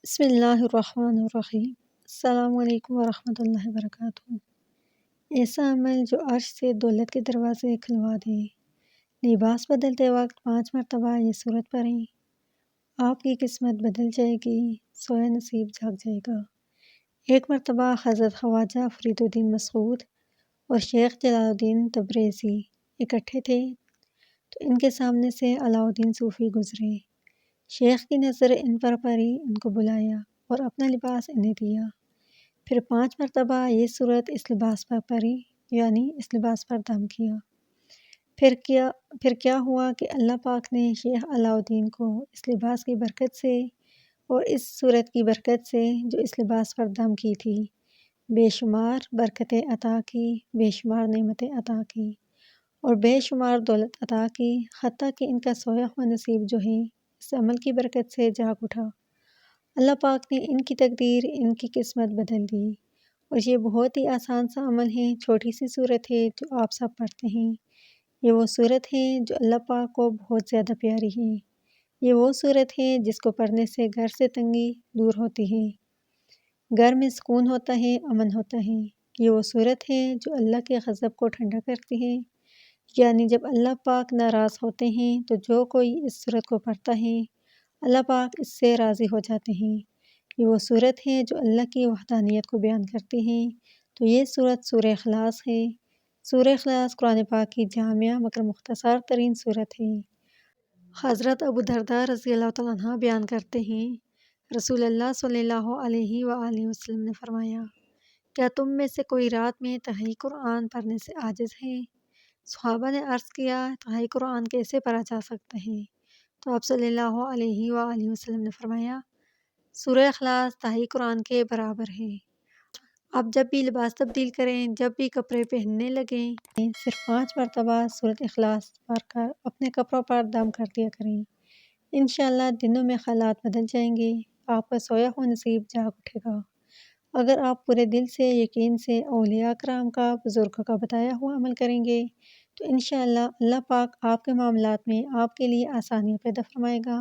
بسم اللہ الرحمن الرحیم۔ السلام علیکم ورحمۃ اللہ وبرکاتہ۔ ایسا عمل جو عرش سے دولت کے دروازے کھلوا دے۔ لباس بدلتے وقت 5 مرتبہ یہ سورت پڑھیں، آپ کی قسمت بدل جائے گی، سویا نصیب جاگ جائے گا۔ ایک مرتبہ حضرت خواجہ فرید الدین مسعود اور شیخ جلال الدین تبریزی اکٹھے تھے تو ان کے سامنے سے علاء الدین صوفی گزرے۔ شیخ کی نظر ان پر پڑی، ان کو بلایا اور اپنا لباس انہیں دیا۔ پھر 5 مرتبہ یہ سورت اس لباس پر پڑھی، یعنی اس لباس پر دم کیا۔ پھر کیا ہوا کہ اللہ پاک نے شیخ علاء الدین کو اس لباس کی برکت سے اور اس سورت کی برکت سے جو اس لباس پر دم کی تھی، بے شمار برکتیں عطا کی، بے شمار نعمتیں عطا کی اور بے شمار دولت عطا کی، حتیٰ کہ ان کا سویا ہوا نصیب جو ہے اس عمل کی برکت سے جاگ اٹھا۔ اللہ پاک نے ان کی تقدیر، ان کی قسمت بدل دی۔ اور یہ بہت ہی آسان سا عمل ہے، چھوٹی سی صورت ہے جو آپ سب پڑھتے ہیں۔ یہ وہ صورت ہے جو اللہ پاک کو بہت زیادہ پیاری ہے۔ یہ وہ صورت ہے جس کو پڑھنے سے گھر سے تنگی دور ہوتی ہے، گھر میں سکون ہوتا ہے، امن ہوتا ہے۔ یہ وہ صورت ہے جو اللہ کے غضب کو ٹھنڈا کرتی ہے، یعنی جب اللہ پاک ناراض ہوتے ہیں تو جو کوئی اس صورت کو پڑھتا ہے اللہ پاک اس سے راضی ہو جاتے ہیں۔ یہ وہ صورت ہے جو اللہ کی وحدانیت کو بیان کرتی ہے۔ تو یہ صورت سورہ اخلاص ہے۔ سورہ اخلاص قرآن پاک کی جامع مگر مختصر ترین صورت ہے۔ حضرت ابو درداء رضی اللہ تعالیٰ عنہ بیان کرتے ہیں، رسول اللہ صلی اللہ علیہ وآلہ وسلم نے فرمایا، کیا تم میں سے کوئی رات میں تہائی قرآن پڑھنے سے عاجز ہے؟ صحابہ نے عرض کیا، تہائی قرآن کیسے پڑھا جا سکتا ہے؟ تو آپ صلی اللہ علیہ وآلہ وسلم نے فرمایا، سورہ اخلاص تہائی قرآن کے برابر ہے۔ آپ جب بھی لباس تبدیل کریں، جب بھی کپڑے پہننے لگیں، صرف 5 مرتبہ سورۃ اخلاص پڑھ کر اپنے کپڑوں پر دم کر دیا کریں۔ انشاءاللہ دنوں میں حالات بدل جائیں گے، آپ کا سویا ہوا نصیب جاگ اٹھے گا۔ اگر آپ پورے دل سے، یقین سے اولیاء کرام کا، بزرگوں کا بتایا ہوا عمل کریں گے تو انشاءاللہ اللہ پاک آپ کے معاملات میں آپ کے لیے آسانیاں پیدا فرمائے گا۔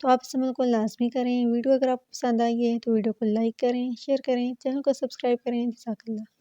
تو آپ اس عمل کو لازمی کریں۔ ویڈیو اگر آپ کو پسند آئی ہے تو ویڈیو کو لائک کریں، شیئر کریں، چینل کو سبسکرائب کریں۔ جزاک اللہ۔